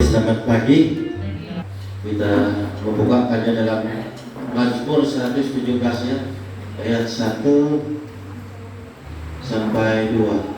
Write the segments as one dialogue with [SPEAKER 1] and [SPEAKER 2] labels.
[SPEAKER 1] selamat pagi. Kita membukakannya dalam Mazmur 117 ya, ayat 1 sampai 2.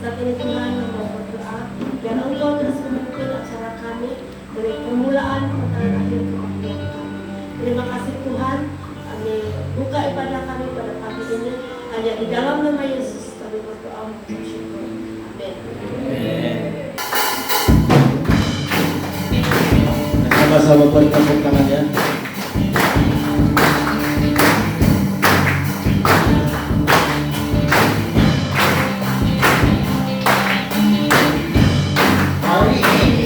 [SPEAKER 2] Saat ini Tuhan yang berdoa, biar Engkau terus memimpin acara kami dari permulaan pertengahan akhir kemudian kami. Terima kasih Tuhan, kami buka ibadah kami pada pagi ini hanya di dalam nama Yesus kami berdoa bersyukur. Amin.
[SPEAKER 1] Sama-sama bertepuk tangan ya.
[SPEAKER 2] Haleluya.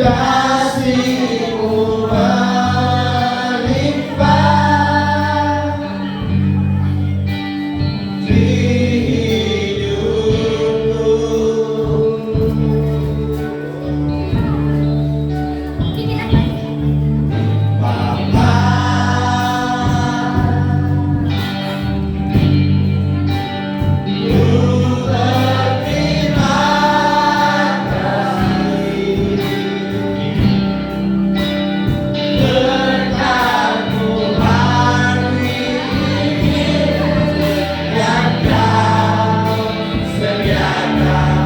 [SPEAKER 1] kasih-Mu melimpah di hidupku. Bapa, ku berterima kasih. Berkat-Mu hari ini yang Kau sediakan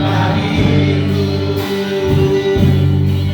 [SPEAKER 1] bagiku. Naikkan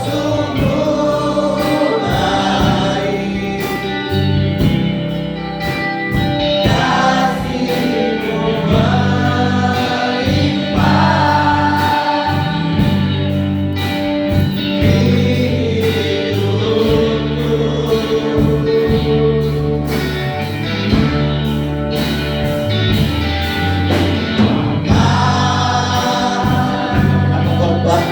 [SPEAKER 1] syukurku buat hari yang Kau beri.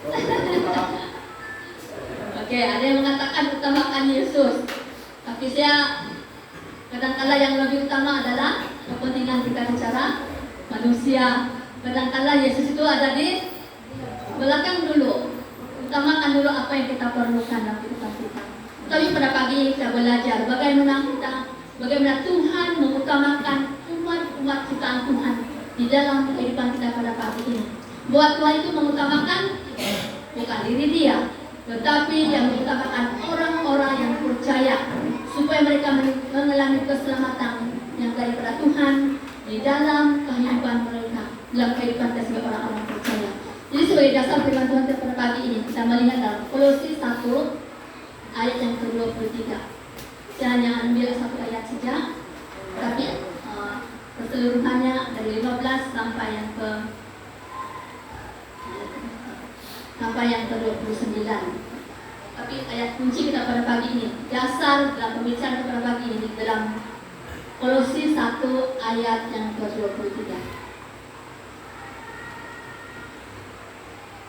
[SPEAKER 1] Habis-habisnya kasih dan rahmat-Mu.
[SPEAKER 3] Oke, ada yang mengatakan utamakan Yesus. Tapi saya kadangkala yang lebih utama adalah kepentingan kita bicara manusia. Kadangkala Yesus itu ada di belakang dulu. Utamakan dulu apa yang kita perlukan dalam kehidupan kita. Tapi pada pagi ini kita belajar bagaimana Tuhan mengutamakan umat ciptaan Tuhan di dalam kehidupan kita pada pagi ini. Buat Tuhan itu mengutamakan bukan diri dia, tetapi yang mengutamakan orang-orang yang percaya supaya mereka mengalami keselamatan yang daripada Tuhan di dalam kehidupan mereka, dalam kehidupan kita sebagai orang-orang percaya. Jadi sebagai dasar firman Tuhan pada pagi ini kita melihat dalam Kolose 1 ayat yang ke-23. Saya hanya ambil satu ayat saja, tapi keseluruhannya dari 15 sampai yang ke-29. Tapi ayat kunci kita pada pagi ini, dasar dalam pembicaraan pada pagi ini di dalam Kolose 1 ayat yang ke-23.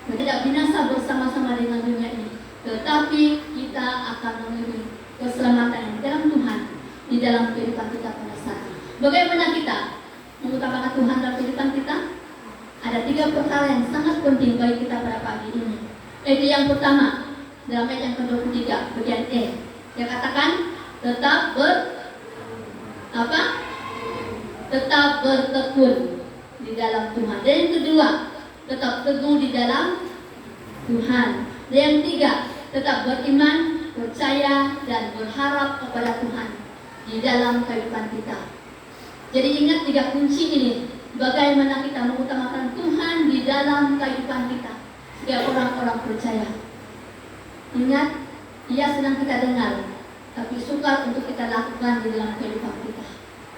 [SPEAKER 3] Tidak binasa bersama-sama dengan dunia ini, tetapi kita akan memiliki keselamatan yang dalam Tuhan di dalam kehidupan kita pada saat ini. Bagaimana kita mengutamakan Tuhan dalam kehidupan kita? Ada 3 perkara yang sangat penting bagi kita pada pagi ini. Itu yang pertama, dalam ayat yang ke-23 bagian E, dia katakan tetap bertekun di dalam Tuhan. Dan yang kedua, tetap teguh di dalam Tuhan. Dan yang ketiga, tetap beriman, percaya, dan berharap kepada Tuhan di dalam kehidupan kita. Jadi ingat 3 kunci ini, bagaimana kita mengutamakan Tuhan di dalam kehidupan kita sebagai orang-orang percaya. Ingat, Ia sedang kita dengar, tapi sukar untuk kita lakukan di dalam kehidupan kita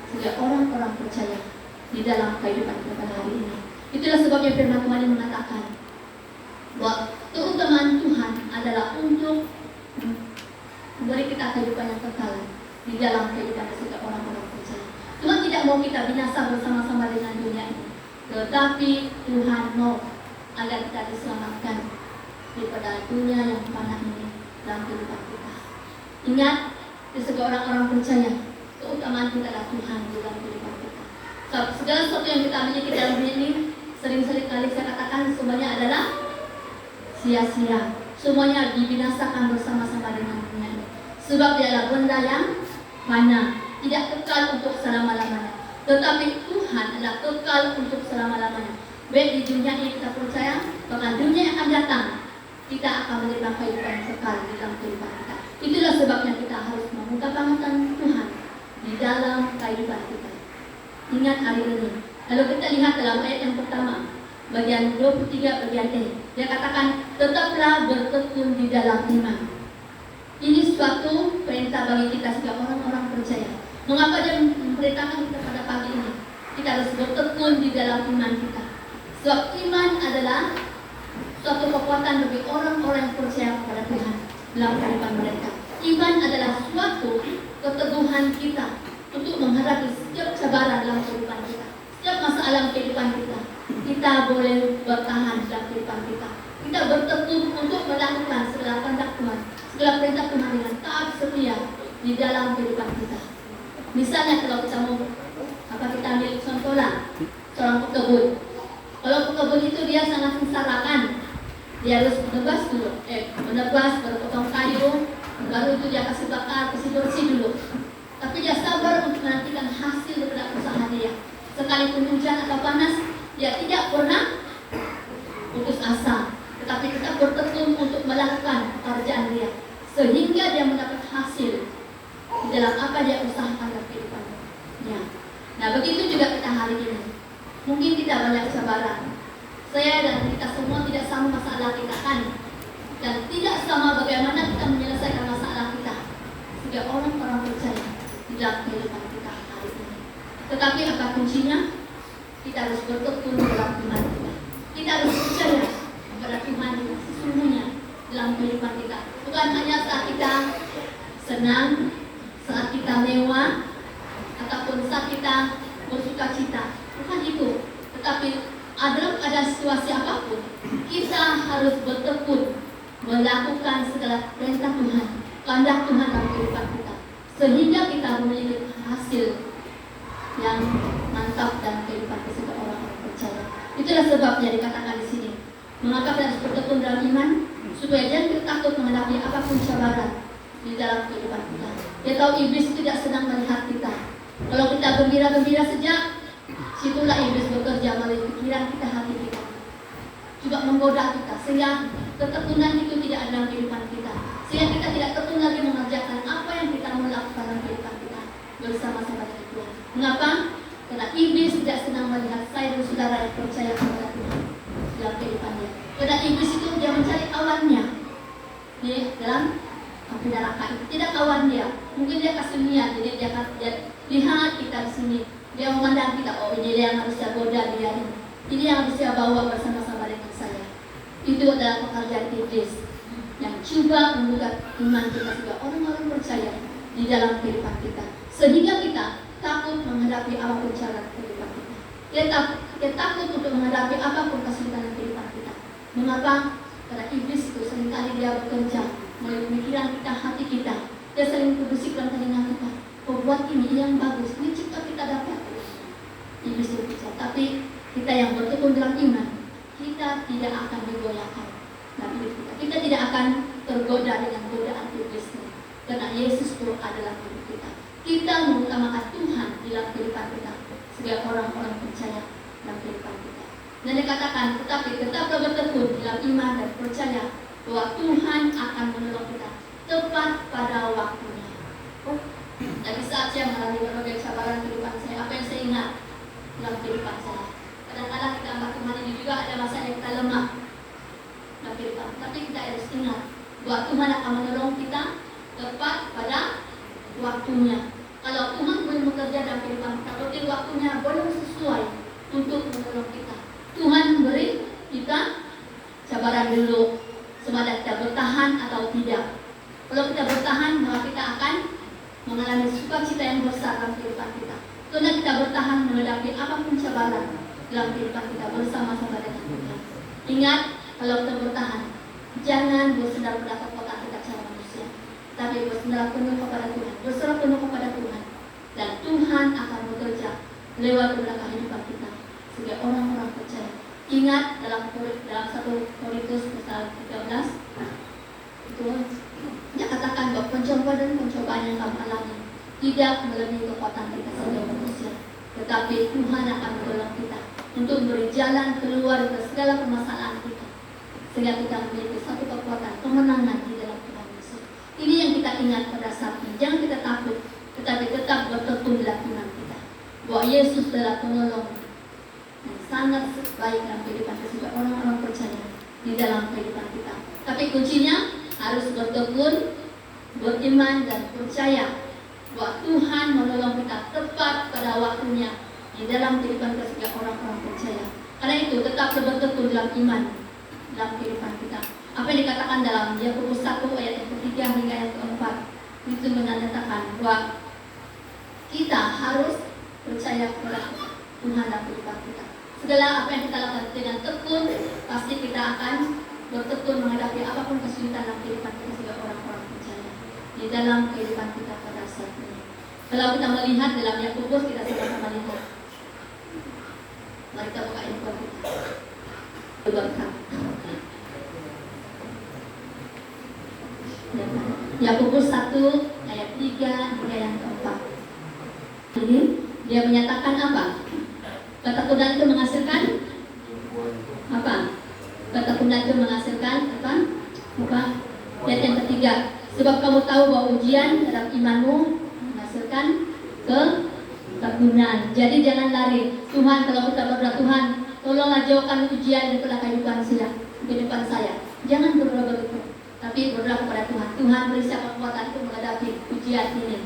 [SPEAKER 3] sebagai orang-orang percaya di dalam kehidupan kita pada hari ini. Itulah sebabnya firman Tuhan yang mengatakan bahwa keutamaan Tuhan adalah untuk memberi kita kehidupan yang kekal di dalam kehidupan sebagai orang-orang percaya. Tuhan tidak mau kita binasa bersama-sama dengan dunia ini, tetapi Tuhan mau agar kita diselamatkan daripada dunia yang fana ini dalam kehidupan kita. Ingat, sebagai orang-orang percaya, keutamaan kita adalah Tuhan di dalam kehidupan kita. Segala sesuatu yang kita miliki dalam dunia ini, sering-sering kali saya katakan semuanya adalah sia-sia. Semuanya dibinasakan bersama-sama dengan dunia ini. Sebab dia adalah benda yang fana, tidak kekal untuk selama-lamanya. Tetapi Tuhan adalah kekal untuk selama-lamanya. Baik di dunia ini kita percaya, bahkan dunia yang akan datang, kita akan menerima kehidupan yang kekal di dalam kehidupan kita. Itulah sebabnya kita harus mengutamakan Tuhan di dalam kehidupan kita. Ingat hari ini. Kalau kita lihat dalam ayat yang pertama, bagian 23 bagian E, dia katakan tetaplah bertekun di dalam iman. Ini suatu perintah bagi kita sebagai orang-orang percaya. Mengapa dia memberitakan kita pada pagi ini? Kita harus bertekun di dalam iman kita. Sebab iman adalah suatu kekuatan bagi orang-orang yang percaya kepada Tuhan dalam kehidupan mereka. Iman adalah suatu keteguhan kita untuk menghadapi setiap cabaran dalam kehidupan kita. Setiap masalah kehidupan kita, kita boleh bertahan dalam kehidupan kita. Kita bertekun untuk melakukan segala kehendak Tuhan, segala perintah Tuhan dengan taat setia di dalam kehidupan kita. Misalnya kalau kita mau kita ambil contohlah seorang pekebun. Kalau pekebun itu dia sangat mensarakan, dia harus menebas, baru potong kayu, baru itu dia kasih bakar, kasih bersih dulu. Tapi dia sabar untuk menantikan hasil daripada usaha dia. Sekalipun hujan atau panas, dia tidak pernah putus asa, tetapi tetap bertekun untuk melakukan pekerjaan dia sehingga dia mendapat hasil di dalam apa dia usahakan dalam kehidupannya. Nah, begitu juga kita hari ini. Mungkin kita banyak cabaran. Saya dan kita semua tidak sama masalah kita kan, dan tidak sama bagaimana kita menyelesaikan masalah kita sebagai orang-orang percaya di dalam kehidupan kita hari ini. Tetapi apa kuncinya? Kita harus bertekun dalam iman kita. Kita harus percaya kepada Tuhan sesungguhnya dalam kehidupan kita. Bukan hanya saat kita senang, saat kita mewah, ataupun saat kita bersuka cita. Bukan itu. Tetapi dalam ada situasi apapun, kita harus bertekun melakukan segala perintah Tuhan, kehendak Tuhan dalam kehidupan kita, sehingga kita memiliki hasil yang mantap dalam kehidupan kita orang-orang percaya. Itulah sebabnya dikatakan di sini, mengapa kita harus bertekun dalam iman, supaya jangan takut menghadapi apapun cabaran di dalam kehidupan kita. Dia tahu iblis tidak senang melihat kita. Kalau kita gembira-gembira saja, situlah iblis bekerja melalui pikiran kita, hati kita, juga menggoda kita, sehingga ketekunan itu tidak ada dalam kehidupan kita, sehingga kita tidak tekun lagi mengerjakan apa yang kita mau lakukan dalam kehidupan kita bersama-sama dengan Tuhan. Mengapa? Karena iblis tidak senang melihat saya dan saudara yang percaya kepada Tuhan dalam kehidupannya. Karena iblis itu dia mencari kawannya di dalam api neraka itu. Tidak kawan dia, mungkin dia kesunyian. Jadi dia lihat kita di sini, dia memandang kita, oh ini dia yang harus saya goda dia ini yang harus saya bawa bersama-sama dengan saya. Itu adalah pekerjaan iblis yang coba membuka iman kita sebagai orang-orang percaya di dalam kehidupan kita, sehingga kita takut menghadapi apapun cara kehidupan kita. Kita takut untuk menghadapi apapun kesulitan kehidupan kita. Mengapa? Karena iblis itu seringkali dia bekerja melalui pemikiran kita, hati kita. Dia sering berbisikkan telinga kita, oh buat ini yang bagus, ini cipta kita dapat. Iblis itu bisa, tapi kita yang bertekun dalam iman, kita tidak akan digoyahkan dalam hidup kita. Kita tidak akan tergoda dengan godaan iblis ini, karena Yesus itu adalah hidup kita. Kita mengutamakan Tuhan di dalam kehidupan kita sebagai orang-orang percaya dalam kehidupan kita. Dan dikatakan, tetapi tetaplah bertekun dalam iman dan percaya bahwa Tuhan akan menolong kita tepat pada waktunya. Dari saat saya mengalami berbagai cabaran kehidupan saya, apa yang saya ingat dalam kehidupan saya? Kadang-kadang kita anggap Tuhan ini juga ada masa yang kita lemah dalam kehidupan, tapi kita harus ingat bahwa Tuhan akan menolong kita tepat pada waktunya. Kalau Tuhan belum bekerja dalam kehidupan kita, berarti waktunya belum sesuai untuk menolong kita. Tuhan beri kita cabaran dulu, sama kita bertahan atau tidak. Kalau kita bertahan, maka kita akan mengalami sukacita yang besar dalam kehidupan kita. Karena kita bertahan menghadapi apapun cabaran dalam kehidupan kita bersama-sama dengan Tuhan. Ingat, kalau kita bertahan, jangan bersandar pada kekuatan kita secara manusia, tapi bersandar penuh kepada Tuhan, berserah penuh kepada Tuhan, dan Tuhan akan bekerja lewat kepada kehidupan kita sebagai orang-orang percaya. Ingat dalam 1 Korintus pasal 13 itu dia katakan bahwa pencobaan yang kamu alami tidak melebihi kekuatan kita sebagai manusia, tetapi Tuhan akan menolong kita untuk memberi jalan keluar dari segala permasalahan kita, sehingga kita memiliki satu kekuatan kemenangan di dalam Tuhan Yesus. Ini yang kita ingat pada saat ini. Jangan kita takut, tetapi tetap bertekun dalam iman kita bahwa Yesus adalah penolong yang sangat baik dalam kehidupan kita sebagai orang-orang percaya di dalam kehidupan kita. Tapi kuncinya harus bertekun, beriman dan percaya bahwa Tuhan menolong kita tepat pada waktunya di dalam kehidupan kita sebagai orang-orang percaya. Karena itu tetap bertekun dalam iman dalam kehidupan kita. Apa yang dikatakan dalam Yakobus 1 ayat yang ketiga hingga yang keempat itu menyatakan bahwa kita harus percaya kepada Tuhan dalam kehidupan kita. Segala apa yang kita lakukan dengan tekun, pasti kita akan bertekun menghadapi apapun kesulitan dalam kehidupan kita sebagai orang-orang percaya di dalam kehidupan kita pada saat ini. Kalau kita melihat dalam Yakobus, kita sama-sama lihat. Mari kita buka info kita. Yakobus 1 ayat 3 hingga yang keempat. Ini dia menyatakan apa? Ketekunan itu menghasilkan apa? Ketekunan itu menghasilkan apa? Ayat yang ketiga. Sebab kamu tahu bahwa ujian dalam imanmu menghasilkan ketekunan. Jadi jangan lari. Tuhan, kalau kita berdoa, Tuhan, tolonglah jauhkan ujian daripada kehidupan saya. Jangan berdoa begitu, tapi berdoa kepada Tuhan. Tuhan, beri saya kekuatan untuk menghadapi ujian ini.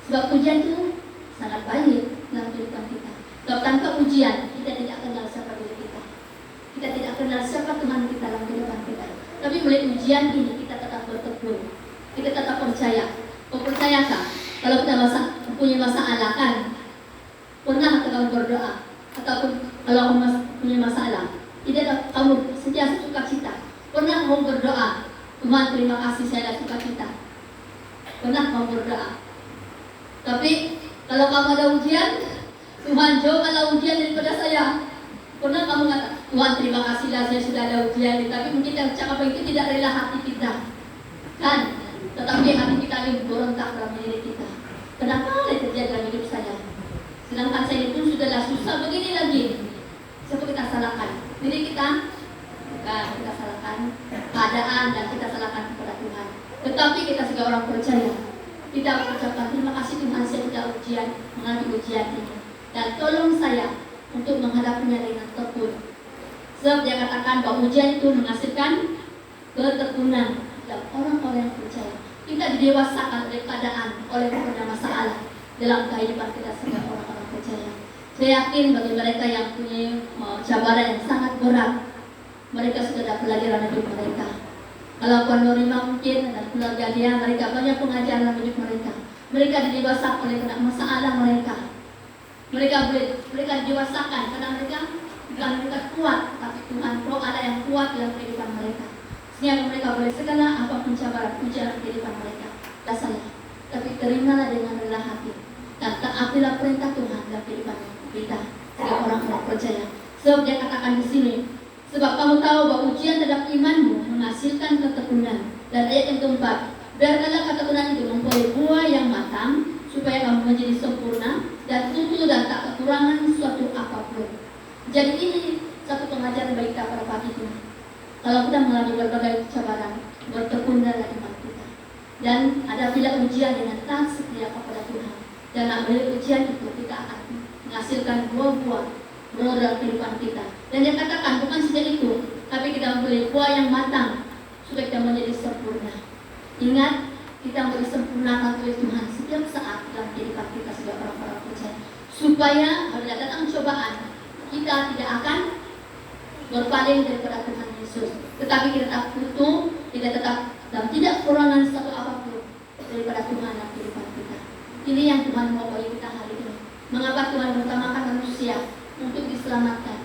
[SPEAKER 3] Sebab ujian itu sangat baik dalam kehidupan kita. Sebab tanpa ujian, kita tidak kenal siapa diri kita. Kita tidak kenal siapa Tuhan kita dalam kehidupan kita. Tapi melalui ujian ini, kita tetap bertekun. Kita tetap percaya. Kau percayakah? Kalau kita punya masalah kan? Pernah kamu berdoa? Ataupun kalau kamu punya masalah, tidak kamu sentiasa sukacita. Pernah kamu berdoa, Tuhan terima kasih saya ada sukacita. Pernah kamu berdoa? Tapi kalau kamu ada ujian, Tuhan jauhkanlah ujian daripada saya. Pernah kamu kata, Tuhan terima kasihlah saya sudah ada ujian. Tapi mungkin yang ucapan itu tidak rela hati kita, kan? Tetapi hati kita ini berontak dalam diri kita. Kenapa ini terjadi dalam hidup saya? Sedangkan saya pun sudahlah susah begini lagi. Siapa kita salahkan? Diri kita? Bukan, kita salahkan keadaan dan kita salahkan kepada Tuhan. Tetapi kita sebagai orang percaya, kita ucapkan terima kasih Tuhan saya sudah ujian, mengalami ujian ini. Dan tolong saya untuk menghadapinya dengan tekun. Sebab dia katakan bahwa ujian itu menghasilkan ketekunan dan orang-orang yang percaya. Kita didewasakan oleh keadaan, oleh kepada masalah dalam kehidupan kita sebagai orang-orang percaya. Saya yakin bagi mereka yang punya cabaran yang sangat berat, mereka sudah ada pelajaran hidup mereka. Kalau Puan Norima mungkin dan keluarga dia, mereka banyak pengajaran hidup mereka. Mereka didewasakan oleh kena masalah mereka. Mereka didewasakan karena bukan mereka kuat, tapi Tuhan Roh Allah yang kuat dalam kehidupan mereka. Sehingga mereka boleh segala apapun cabaran ujian kehidupan mereka. Saya, tapi terimalah dengan rendah hati dan taatilah perintah Tuhan dalam kehidupan kita sebagai orang-orang percaya. Sebab dia katakan di sini, sebab kamu tahu bahwa ujian terhadap imanmu menghasilkan ketekunan. Dan ayat yang keempat, biarkanlah ketekunan itu mempunyai buah yang matang, supaya kamu menjadi sempurna dan utuh dan tak kekurangan suatu apapun. Jadi ini satu pengajaran bagi kita pada pagi ini. Kalau kita mengalami berbagai cabaran, bertekunlah iman kita. Dan ada bila ujian dengan taat setia kepada Tuhan. Dan melalui ujian itu kita akan menghasilkan buah-buah dalam kehidupan kita. Dan dia katakan bukan saja itu, tapi kita mempunyai buah yang matang supaya kita menjadi sempurna. Ingat, kita menjadi sempurnakan oleh Tuhan setiap saat dalam kehidupan kita sebagai orang-orang percaya. Supaya apabila datang cobaan, kita tidak akan berpaling daripada Tuhan Yesus, tetapi kita tetap utuh, kita tetap dan tidak kekurangan satu apapun daripada Tuhan dalam kehidupan kita. Ini yang Tuhan mau bagi kita hari ini. Mengapa Tuhan mengutamakan manusia untuk diselamatkan,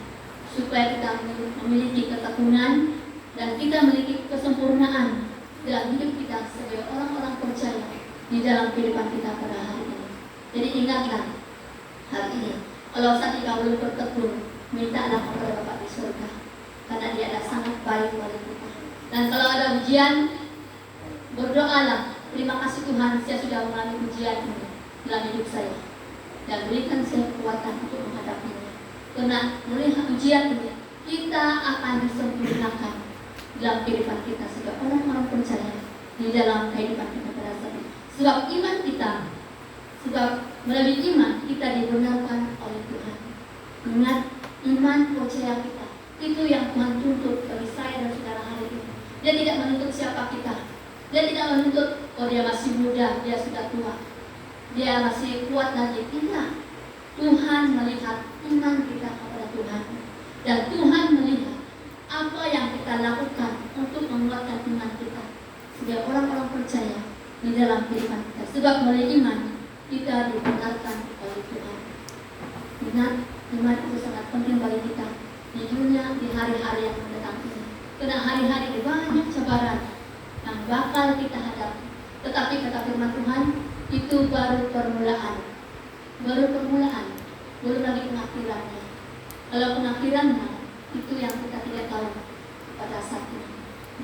[SPEAKER 3] supaya kita memiliki ketekunan dan kita memiliki kesempurnaan dalam hidup kita sebagai orang-orang percaya di dalam kehidupan kita pada hari ini. Jadi ingatlah hari ini, kalau saat kita belum bertekun, mintalah kepada Bapa di surga, karena Dia adalah sangat baik kepada kita. Dan kalau ada ujian, berdoalah, terima kasih Tuhan, saya sudah mengalami ujian ini dalam hidup saya, dan berikan saya kekuatan untuk menghadapinya. Karena melihat ujian ini, kita akan disempurnakan dalam kehidupan kita sebagai orang-orang percaya di dalam kehidupan kita pada saat ini. Sebab iman kita, sebab melalui iman kita dibenarkan oleh Tuhan. Ingat, iman percaya kita itu yang Tuhan tuntut bagi saya dan saudara hari ini. Dia tidak menuntut siapa kita. Dia tidak menuntut, oh dia masih muda, dia sudah tua, dia masih kuat lagi. Tidak. Tuhan melihat iman kita kepada Tuhan, dan Tuhan melihat apa yang kita lakukan untuk menguatkan iman kita sebagai orang-orang percaya di dalam kehidupan kita. Sebab melalui iman kita dibenarkan oleh Tuhan. Ingat, iman itu sangat penting bagi kita di dunia, di hari-hari yang mendatang ini. Karena hari-hari banyak cabaran yang bakal kita hadapi. Tetapi kata firman Tuhan, itu baru permulaan. Baru permulaan, belum lagi pengakhirannya. Kalau pengakhirannya, itu yang kita tidak tahu pada saat ini.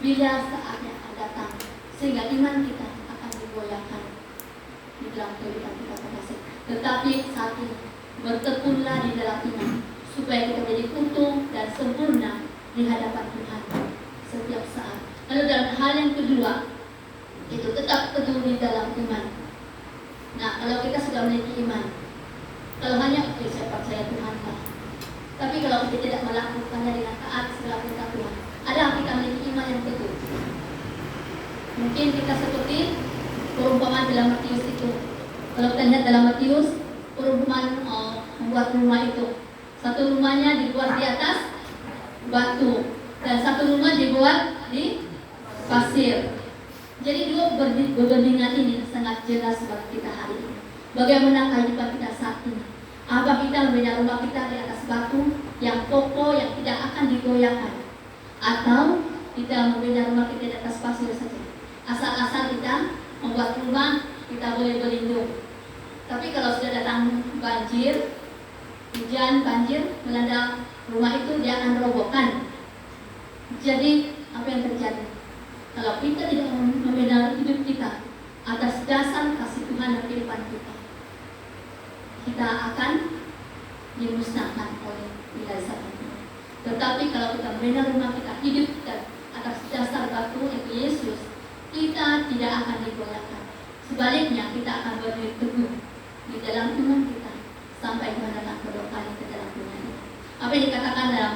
[SPEAKER 3] Bila saatnya akan datang, sehingga iman kita akan digoyahkan di dalam kehidupan kita pada saat ini. Tetapi saat ini, bertekunlah di dalam iman, supaya kita menjadi utuh dan sempurna di hadapan Tuhan setiap saat. Lalu dalam hal yang kedua, itu tetap teguh di dalam iman. Nah, kalau kita sudah memiliki iman, kalau hanya saya percaya Tuhan lah, tapi kalau kita tidak melakukannya dengan taat segala perintah Tuhan, ada kita memiliki iman yang teguh. Mungkin kita seperti perumpamaan dalam Matius itu. Kalau kita lihat dalam Matius, perumpamaan membuat rumah itu, satu rumahnya dibuat di atas batu dan satu rumah dibuat di pasir. Jadi dua perbandingan ini sangat jelas bagi kita hari ini. Bagaimana kehidupan kita saat ini? Apa kita membina rumah kita di atas batu yang kokoh yang tidak akan digoyahkan, atau kita membina rumah kita di atas pasir saja? Asal-asal kita membuat rumah, kita boleh berlindung. Tapi kalau sudah datang banjir, hujan, banjir melanda rumah itu, dia akan robohkan. Jadi apa yang terjadi? Kalau kita tidak membina hidup kita atas dasar kasih Tuhan dalam kehidupan kita, kita akan dimusnahkan oleh binasa itu. Tetapi kalau kita membina rumah kita, hidup kita atas dasar batu yaitu Yesus, kita tidak akan digoyahkan. Sebaliknya, kita akan berdiri teguh di dalam iman kita sampai Tuhan datang kedua kali ke dalam dunia ini. Apa yang dikatakan dalam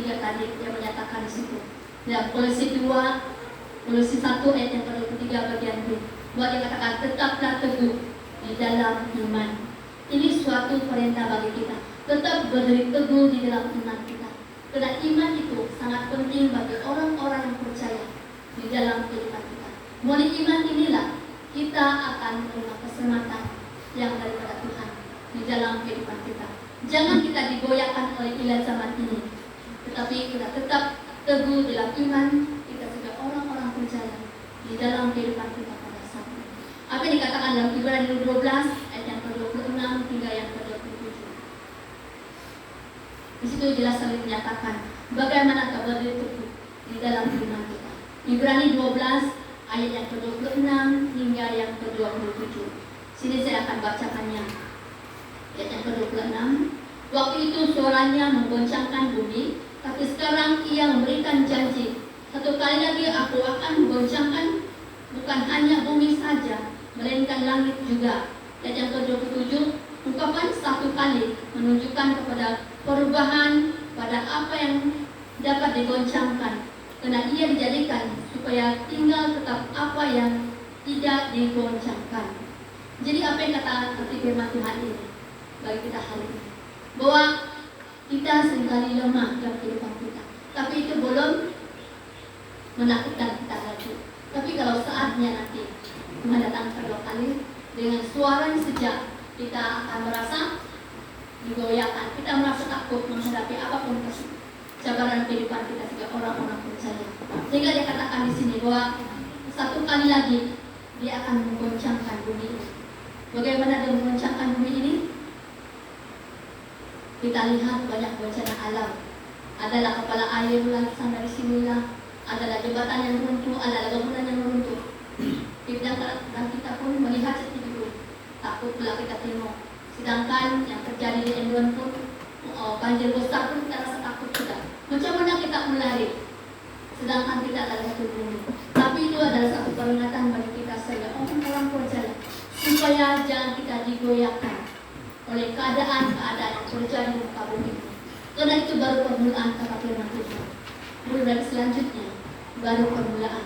[SPEAKER 3] 23 tadi dia menyatakan di situ. Dan Kolose 1 ayat yang ke-23 bagian B. Bahwa dia katakan tetaplah teguh di dalam iman. Ini suatu perintah bagi kita. Tetap berdiri teguh di dalam iman kita. Karena iman itu sangat penting bagi orang-orang yang percaya di dalam kehidupan kita. Melalui iman inilah kita akan menerima keselamatan yang daripada Tuhan di dalam kehidupan kita. Jangan kita digoyahkan oleh ilah zaman ini, tetapi kita tetap teguh dalam iman kita sebagai orang-orang percaya di dalam kehidupan kita pada saat ini. Apa yang dikatakan dalam Ibrani 12 ayat yang ke-26 hingga yang ke-27. Di situ jelas sekali dinyatakan bagaimana kita berdiri teguh di dalam iman kita. Ibrani 12 ayat yang ke-26 hingga yang ke-27. Sini saya akan bacakannya. Ayat yang ke-26. Waktu itu suaranya menggoncangkan bumi, tapi sekarang ia memberikan janji. Satu kali lagi aku akan menggoncangkan bukan hanya bumi saja, melainkan langit juga. Ayat yang ke-27. Ungkapan satu kali menunjukkan kepada perubahan pada apa yang dapat digoncangkan. Karena ia dijadikan supaya tinggal tetap apa yang tidak digoncangkan. Jadi apa yang kata arti firman Tuhan ini bagi kita hari ini? Bahwa kita seringkali lemah dalam kehidupan kita, tapi itu belum menakutkan kita lagi. Tapi kalau saatnya nanti Tuhan datang kedua kali dengan suara yang sejak, kita akan merasa digoyahkan, kita merasa takut menghadapi apapun cabaran kehidupan kita sebagai orang-orang percaya. Sehingga dia katakan di sini bahwa satu kali lagi dia akan menggoncangkan bumi ini. Bagaimana dia menggoncangkan bumi ini? Kita lihat banyak bencana alam. Adalah kepala air langsung dari sinilah, adalah jembatan yang runtuh, adalah bangunan yang runtuh. Dan kita pun melihat seperti itu. Takut pula kita tengok. Sedangkan yang terjadi di Endon pun banjir besar pun kita rasa takut juga. Macam mana kita melari? Sedangkan kita adalah satu bumi. Tapi itu adalah satu peringatan bagi kita sebagai orang-orang percaya, supaya jangan kita digoyahkan oleh keadaan-keadaan yang terjadi di muka bumi. Karena itu baru permulaan kata firman Tuhan. Mulai selanjutnya baru permulaan.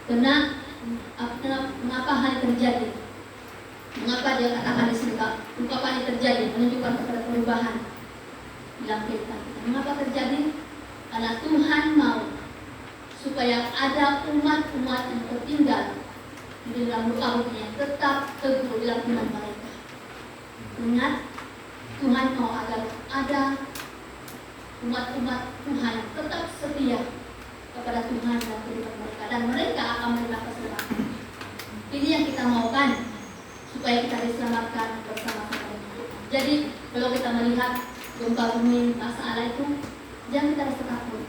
[SPEAKER 3] Karena mengapa hal terjadi? Mengapa dia katakan di sini, ungkapan yang terjadi menunjukkan kepada perubahan dalam kehidupan kita. Mengapa terjadi? Karena Tuhan mau supaya ada umat-umat yang tertinggal di dalam muka bumi yang tetap teguh dalam iman mereka. Ingat, Tuhan mau agar ada umat-umat Tuhan tetap setia kepada Tuhan dalam kehidupan mereka, dan mereka akan menerima keselamatan. Ini yang kita maukan, supaya kita diselamatkan bersama-sama dengan Tuhan. Jadi kalau kita melihat gempa bumi masalah itu, jangan kita rasa takut,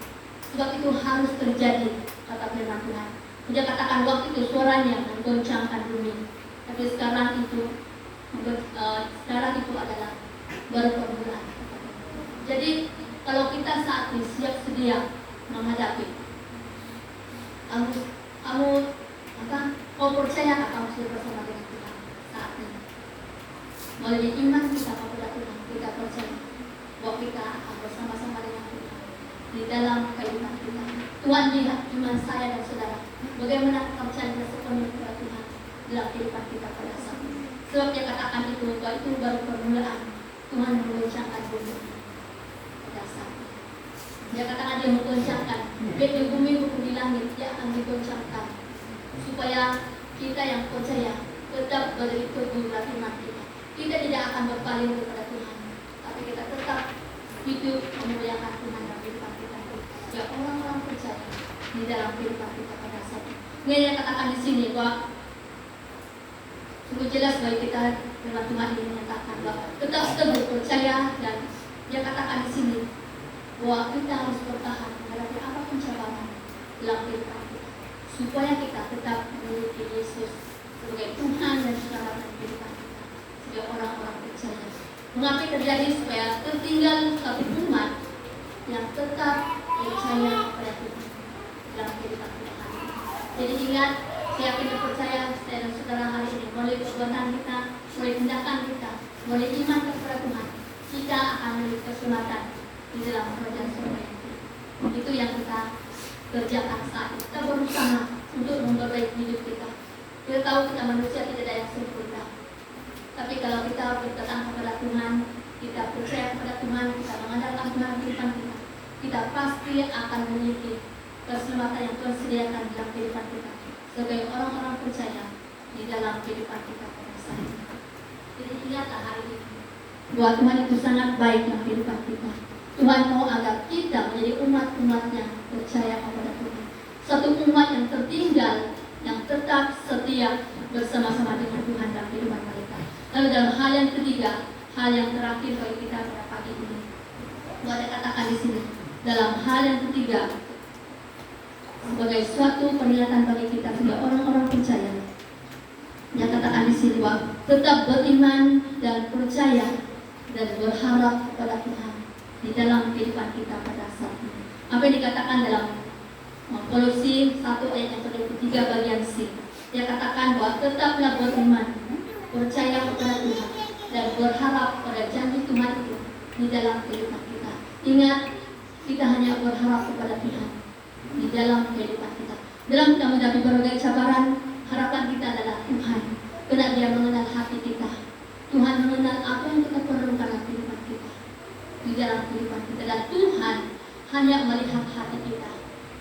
[SPEAKER 3] sebab itu harus terjadi, kata firman Tuhan. Dia katakan waktu itu suaranya menggoncangkan bumi, tapi sekarang itu adalah baru permulaan. Jadi kalau kita saat ini siap sedia menghadapi, kau percaya kamu sudah bersama dengan Tuhan saat ini? Melalui iman kita kepada Tuhan, kita percaya bahwa kita akan bersama-sama dengan Tuhan di dalam kehidupan kita. Tuhan lihat iman saya dan saudara, bagaimana kepercayaan sepenuhnya kepada Tuhan dalam kehidupan kita pada saat ini. Sebab dia katakan itu, bahwa itu baru permulaan Tuhan menggoncangkan bumi pada saat ini. Dia katakan dia menggoncangkan baik di bumi maupun di langit, dia akan digoncangkan supaya kita yang percaya tetap berdiri teguh dalam iman kita. Kita tidak akan berpaling kepada Tuhan, tapi kita tetap hidup memuliakan Tuhan dalam kehidupan kita. Ya, orang-orang percaya di dalam kehidupan kita pada saat ini. Ini yang katakan di sini bahwa sungguh jelas bagi kita firman Tuhan ini menyatakan bahwa tetap teguh percaya, dan dia katakan di sini bahwa kita harus bertahan menghadapi apapun cabaran dalam kehidupan kita, supaya kita tetap memiliki Yesus sebagai Tuhan dan Selamat kehidupan kita sebagai orang-orang percaya. Mengapa terjadi? Supaya tertinggal satu umat yang tetap percaya kepada Tuhan dalam kehidupan kita. Jadi ingat, saya yakin dan percaya saya dan saudara hari ini melalui perbuatan kita, melalui tindakan kita, melalui iman kepada Tuhan, kita akan memiliki keselamatan di dalam kerajaan surga. Itu yang kita kerjakan saat ini. Kita berusaha untuk memperbaiki hidup kita. Kita tahu kita manusia tidak ada yang sempurna. Tapi kalau kita berdatang kepada Tuhan, kita percaya kepada Tuhan, kita mengandalkan Tuhan kehidupan kita, kita pasti akan memiliki keselamatan yang Tuhan sediakan dalam kehidupan kita sebagai orang-orang percaya di dalam kehidupan kita pada saat ini. Jadi ingatlah hari ini bahwa Tuhan itu sangat baik dalam kehidupan kita. Tuhan mau agar kita menjadi umat-umatnya percaya kepada Tuhan. Satu umat yang tertinggal, yang tetap setia bersama-sama dengan Tuhan dalam kehidupan mereka. Lalu dalam hal yang ketiga, hal yang terakhir bagi kita pada pagi ini, boleh katakan di sini, dalam hal yang ketiga, sebagai suatu peringatan bagi kita sebagai orang-orang percaya, yang katakan di sini bahwa tetap beriman dan percaya dan berharap kepada Tuhan di dalam kehidupan kita pada saat ini. Apa yang dikatakan dalam Kolose 1 ayat yang ke-23 bagian C, dia katakan bahwa tetaplah beriman, percaya kepada Tuhan dan berharap pada janji Tuhan itu di dalam kehidupan kita. Ingat, kita hanya berharap kepada Tuhan di dalam kehidupan kita. Dalam kita menghadapi berbagai cabaran, harapan kita adalah Tuhan, karena Dia mengenal hati kita. Tuhan mengenal apa yang kita perlukan dalam kehidupan kita, di dalam kehidupan kita. Dan Tuhan hanya melihat hati kita.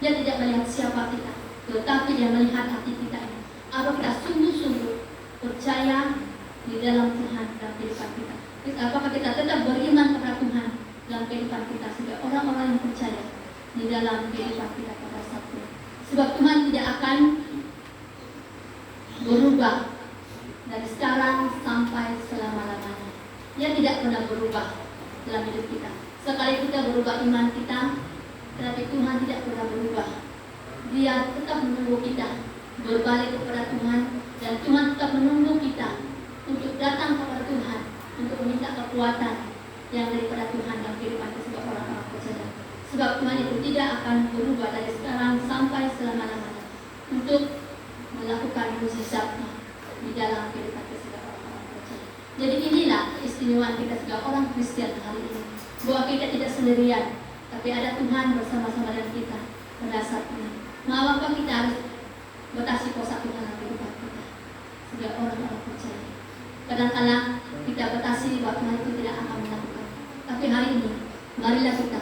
[SPEAKER 3] Dia tidak melihat siapa kita, tetapi Dia melihat hati kita ini. Apakah kita sungguh-sungguh percaya di dalam Tuhan dalam kehidupan kita? Apakah kita tetap beriman kepada Tuhan dalam kehidupan kita sebagai orang-orang yang percaya di dalam kehidupan kita pada saat ini? Sebab Tuhan tidak akan berubah dari sekarang sampai selama-lamanya. Dia tidak pernah berubah dalam hidup kita. Sekali kita berubah iman kita, tetapi Tuhan tidak pernah berubah. Dia tetap menunggu kita berbalik kepada Tuhan, dan Tuhan tetap menunggu kita untuk datang kepada Tuhan, untuk meminta kekuatan yang daripada Tuhan dalam kehidupan kita sebagai orang-orang percaya. Sebab Tuhan itu tidak akan berubah dari sekarang sampai selama-lamanya untuk melakukan mukjizat-Nya di dalam kehidupan kita sebagai orang-orang percaya. Jadi inilah keistimewaan kita sebagai orang Kristen hari ini, bahwa kita tidak sendirian, tapi ada Tuhan bersama-sama dengan kita pada saat ini. Mengapa kita harus batasi kuasa Tuhan dalam kehidupan kita sebagai orang-orang percaya? Kadang-kadang kita batasi bahwa Tuhan itu tidak akan melakukan. Tapi hari ini, marilah kita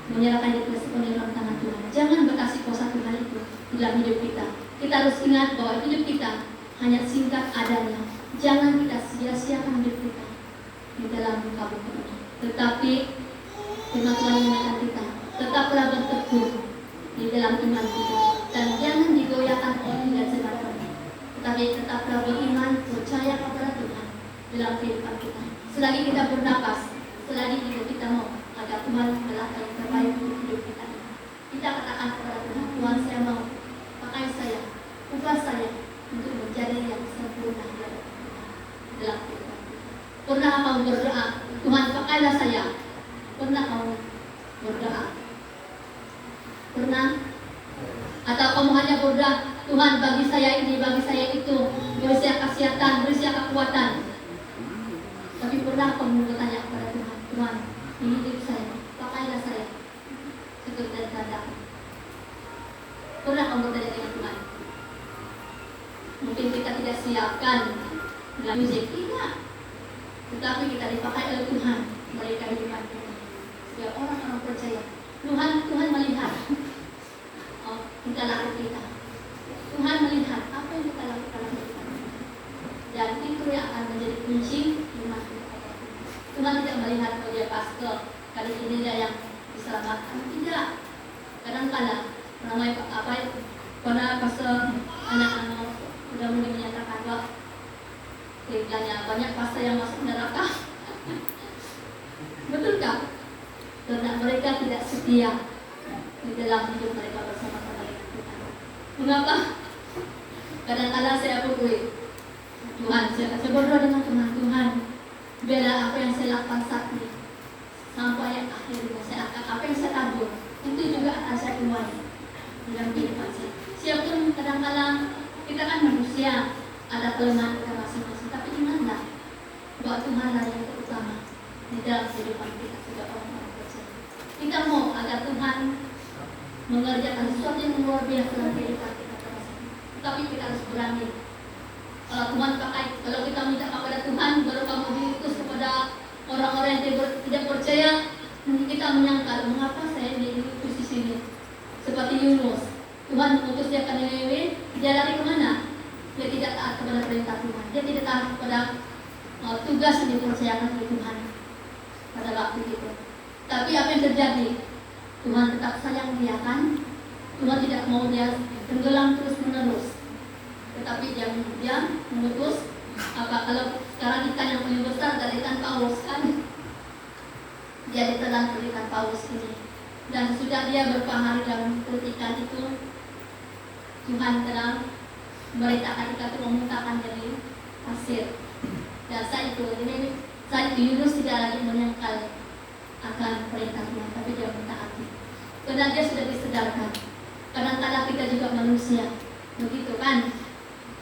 [SPEAKER 3] menyerahkan diri kita sepenuhnya dalam tangan Tuhan. Jangan batasi kuasa Tuhan itu dalam hidup kita. Kita harus ingat bahwa hidup kita hanya singkat adanya. Jangan kita sia-siakan hidup kita di dalam muka bumi ini. Tetapi firman Tuhan mengingatkan kita, tetaplah bertekun di dalam iman kita, dan jangan digoyahkan oleh dan sebagainya. Tetapi tetaplah beriman, percaya kepada Tuhan dalam kehidupan kita. Selagi kita bernapas, selagi kita mau agar Tuhan melakukan yang terbaik untuk hidup kita. Kita katakan kepada Tuhan, Tuhan, saya mau pakai saya, ubah saya untuk menjadi yang sempurna dalam kehidupan kita. Pernah mau berdoa, Tuhan pakailah saya. Pernah mau berdoa? Pernah? Atau kamu hanya berdoa, Tuhan bagi saya ini, bagi saya itu, beri saya kesehatan, beri saya kekuatan. Tapi pernah kamu bertanya kepada Tuhan, Tuhan, ini hidup saya, pakailah saya seperti tanda. Pernah kamu bertanya dengan Tuhan? Mungkin kita tidak siapkan dalam musik, tidak. Tetapi kita dipakai oleh Tuhan melalui kehidupan kita. Sebagai orang-orang percaya, Tuhan melihat kita laku kita. Tuhan melihat apa yang kita lakukan dalam kehidupan kita. Dan itu yang akan menjadi kunci iman kita. Tuhan tidak melihat kalau dia pastor, kali ini dia yang diselamatkan. Tidak. Kadang-kadang ramai apa itu? Karena pastor anak-anak sudah mulai menyatakan bahwa banyak pastor yang masuk neraka. Betulkah? Karena mereka tidak setia di dalam hidup mereka bersama-sama dengan Tuhan. Mengapa? Kadang-kadang saya berdoa, Tuhan, saya berdoa dengan Tuhan, Tuhan, biarlah apa yang saya lakukan saat ini sampai akhirnya saya akan apa yang saya tabur itu juga akan saya tuai dalam kehidupan saya. Siapapun kadang-kadang kita kan manusia, ada kelemahan kita masing-masing, tapi ingatlah bahwa Tuhanlah yang terutama di dalam kehidupan kita sebagai orang-orang percaya. Kita mau agar Tuhan mengerjakan sesuatu yang luar biasa dalam kehidupan kita. Tapi kita harus berani. Kalau Tuhan pakai, kalau kita minta kepada Tuhan, baru kamu diutus kepada orang-orang yang tidak percaya, mungkin kita menyangka, mengapa saya diutus di sini? Seperti Yunus, Tuhan mengutus dia ke Niniwe, dia lari kemana? Dia tidak taat kepada perintah Tuhan. Dia tidak taat kepada tugas yang dipercayakan oleh Tuhan pada waktu itu. Tapi apa yang terjadi? Tuhan tetap sayang dia kan? Tuhan tidak mau dia tenggelam terus menerus. Tetapi dia memutus apa kalau sekarang ikan yang paling besar dari ikan paus kan? Dia ditelan oleh ikan paus ini. Dan sudah dia beberapa hari dalam perut ikan itu, Tuhan telah merintahkan ikan itu memuntahkan dari pasir. Dan saat itu Yunus tidak lagi menyangkal akan perintah Tuhan, tapi dia mentaati. Karena dia sudah disedarkan. Kadang-kadang kita juga manusia, begitu kan?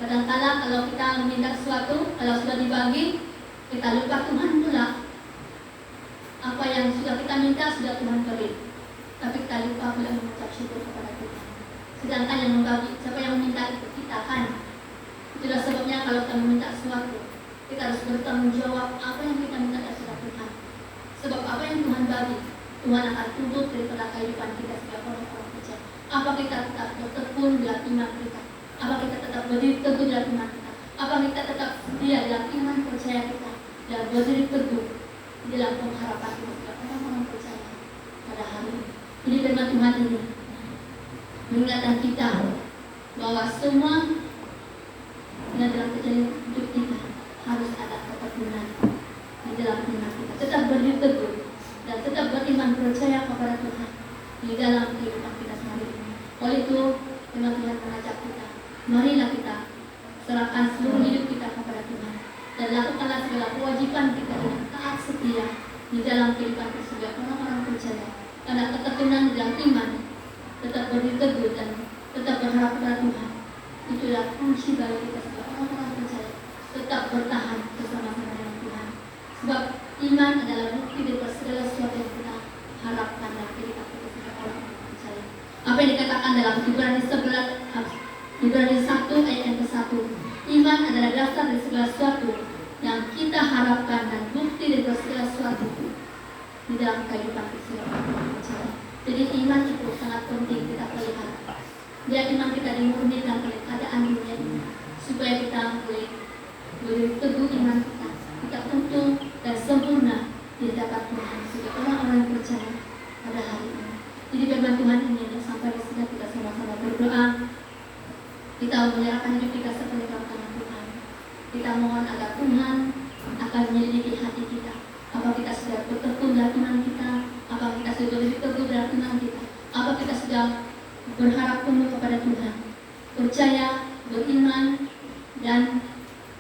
[SPEAKER 3] Kadang-kadang kalau kita meminta sesuatu, kalau sudah dibagi, kita lupa Tuhan pula. Apa yang sudah kita minta sudah Tuhan beri, tapi kita lupa pula mengucap syukur kepada Tuhan. Sedangkan yang membagi, siapa yang meminta itu kita kan? Itulah sebabnya kalau kita meminta sesuatu, kita harus bertanggung jawab apa yang kita minta dari Tuhan. Sebab apa yang Tuhan bagi, Tuhan akan tuntut daripada kehidupan kita sebagai orang-orang percaya. Apa kita tetap bertekun dalam iman kita? Apa kita tetap berdiri teguh dalam iman kita? Apa kita tetap setia dalam iman percaya kita dan berdiri teguh di dalam pengharapan kita sebagai orang-orang percaya pada hari ini? Jadi firman Tuhan ini mengingatkan kita bahwa semua yang dalam kejadian hidup kita harus ada ketekunan di dalam iman kita. Tetap berdiri teguh dan tetap beriman percaya kepada Tuhan di dalam kehidupan kita sehari ini. Oleh itu, firman Tuhan mengajak kita, marilah kita serahkan seluruh hidup kita kepada Tuhan dan lakukanlah segala kewajiban kita dengan taat setia di dalam kehidupan kita sebagai orang-orang percaya. Karena ketekunan di dalam iman, tetap berdiri teguh dan tetap berharap kepada Tuhan, itulah kunci bagi kita sebagai orang-orang percaya. Tetap bertahan bersama-sama dengan Tuhan. Sebab iman adalah bukti dari segala sesuatu yang kita harapkan dalam kehidupan kita sebagai orang-orang percaya. Apa yang dikatakan dalam Ibrani 1 ayat yang ke-1, iman adalah dasar dari segala sesuatu yang kita harapkan dan bukti dari segala sesuatu di dalam kehidupan kita sebagai orang-orang percaya. Jadi iman itu sangat penting kita pelihara. Biar iman kita dimurnikan oleh keadaan dunia ini, supaya kita boleh teguh iman kita utuh dan sempurna di hadapan Tuhan sebagai orang-orang yang percaya pada hari ini. Jadi firman Tuhan ini sampai di sini kita sama-sama berdoa. Kita menyerahkan hidup kita sepenuhnya ke tangan Tuhan. Kita mohon agar Tuhan akan menyelidiki hati kita. Apa kita sudah bertekun dalam iman kita? Apa kita sudah lebih teguh dalam iman kita? Apa kita sudah berharap penuh kepada Tuhan? Percaya, beriman, dan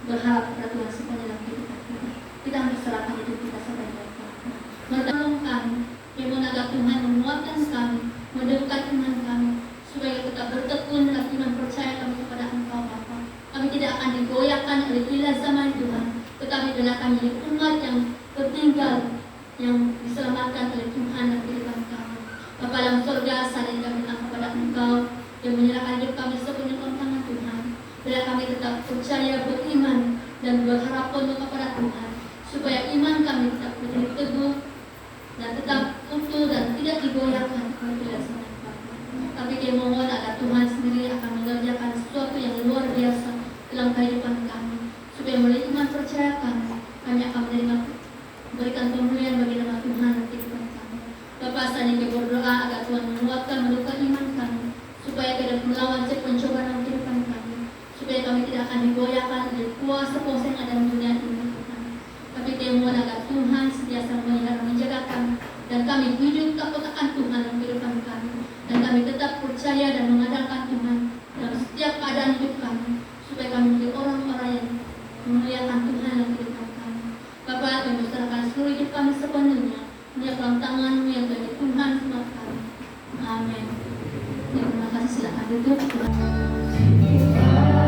[SPEAKER 3] berharap kepada Tuhan sepenuhnya dalam kehidupan kita. Kita berserahkan hidup kita sepenuhnya kepada Tuhan. Menolong kami, yang agar Tuhan menguatkan kami, mendekatkan iman kami, supaya tetap bertekun dalam iman percaya kami kepada Engkau Bapa. Kami tidak akan digoyahkan oleh ilah zaman Tuhan, tetapi bila kami menjadi umat yang tertinggal, yang diselamatkan oleh Tuhan dan kehidupan kami. Bapa dalam surga, saling kami kepada Engkau yang menyerahkan hidup kami sepenuhnya ke tangan Tuhan. Bila kami tetap percaya, beriman, dan berharap penuh kepada Tuhan, supaya iman kami tetap berdiri teguh dan tetap utuh dan tidak digoyahkan oleh ilah zaman. Tapi dia mohon agar Tuhan sendiri akan mengerjakan sesuatu yang luar biasa dalam kehidupan kami, supaya melalui iman percaya kami akan berikan pemulihan bagi nama Tuhan dan kehidupan kami. Bapa, saya ingin berdoa agar Tuhan menguatkan iman kami, supaya kita melawan pencobaan dalam kehidupan kami, supaya kami tidak akan digoyahkan oleh kuasa-kuasa yang ada di dunia ini, Tuhan. Tapi dia mohon agar Tuhan sentiasa memelihara menjaga kami, dan kami hidup takut akan Tuhan dalam kehidupan kami. Dan kami tetap percaya dan mengandalkan Tuhan dalam setiap keadaan hidup kami, supaya kami menjadi orang-orang yang memuliakan Tuhan dalam kehidupan kami. Bapa, kami serahkan seluruh hidup kami sepenuhnya di dalam tangan-Mu yang bagi Tuhan semua kami. Amin. Terima kasih, silakan duduk.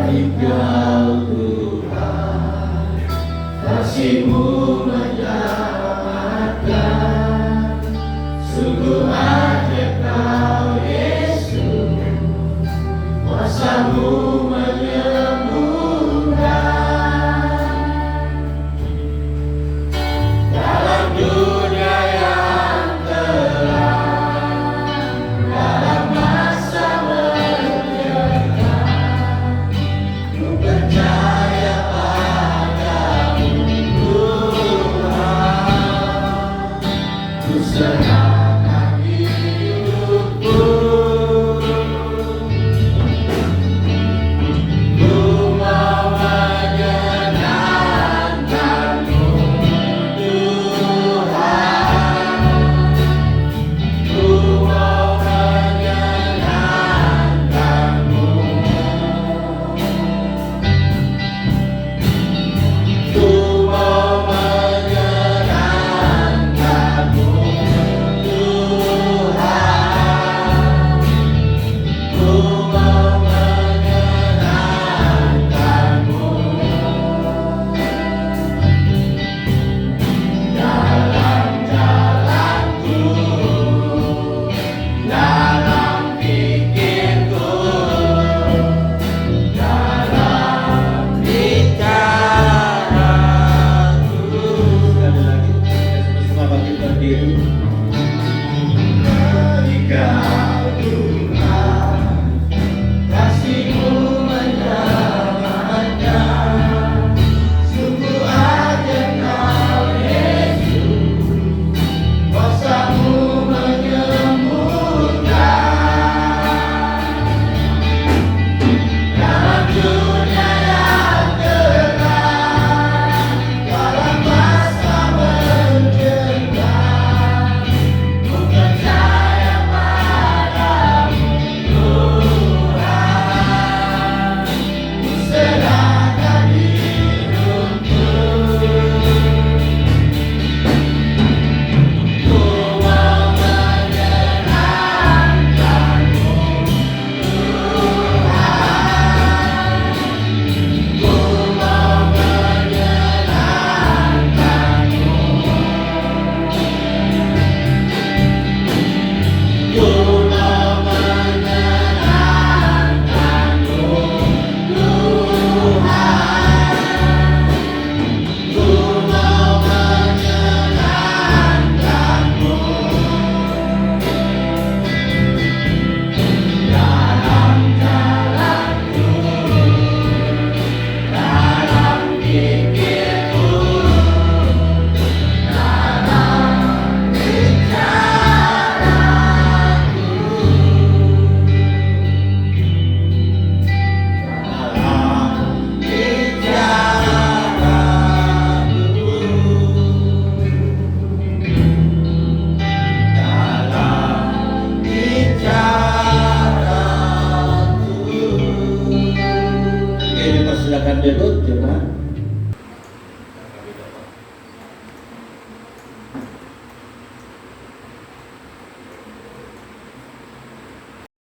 [SPEAKER 1] Engkau Tuhan, kasih-Mu menyelamatkan, sungguh ajaib Kau Yesus. ku serahkan hidupku. Ku mau menyenangkan-Mu, Tuhan. Ku mau menyenangkan-Mu. Ku mau menyenangkan-Mu, Tuhan. Ku mau menyenangkan-Mu. Dalam jalanku, dalam pikirku, dalam bicaraku. Sekali lagi, kita sama-sama bangkit berdiri. Engkau Tuhan, kasih-Mu menyelamatkan. Sungguh ajaib Kau Yesus, kuasa-Mu menyembuhkan. Dalam dunia yang gelap, dalam masa mencekam, ku percaya padamu, Tuhan. Ku serahkan hidupku. Ku mau menyenangkan-Mu, Tuhan. Ku mau menyenangkan-Mu. Ku mau menyenangkan-Mu, Tuhan. Ku mau menyenangkan-Mu. Dalam jalanku, dalam pikirku, dalam bicaraku, dalam bicaraku, dalam bicaraku. Oke, dipersilakan duduk.